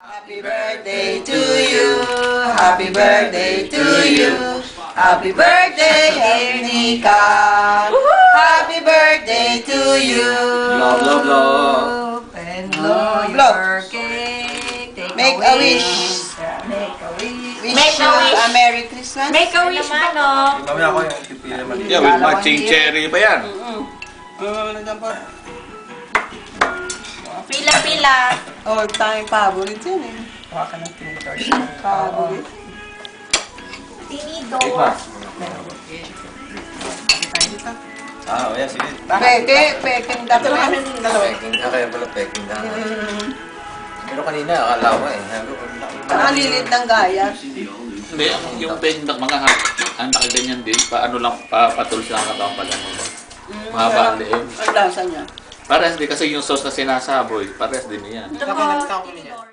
Happy birthday to you. Happy birthday to you. Happy birthday, Ernika. Happy birthday to you. Blow, blow, blow. And blow your cake. Make a wish. Make a wish. Wish you a Merry Christmas. Make a wish naman, oh. Mamaya ako yung pipili naman. Yeah, with matching cherry pa yan. Pila-pila. All time favorite yan eh. Kuha ka ng tinidors. Favorite. Tinidors. Ah, oh yeah, sige. Peking dapat. Peking na kaya pala, peking na. Pero kanina, akala ko eh. Ang lilit ng gaya. Hindi, yung pendak mga ang nakaganyan din, paano lang, patulos lang ang pag ano mo. Mahaba ang liim. Ang lasa niya. Parehas din kasi yung sauce na sinasaboy, parehas din yan. Ito po, tinidors.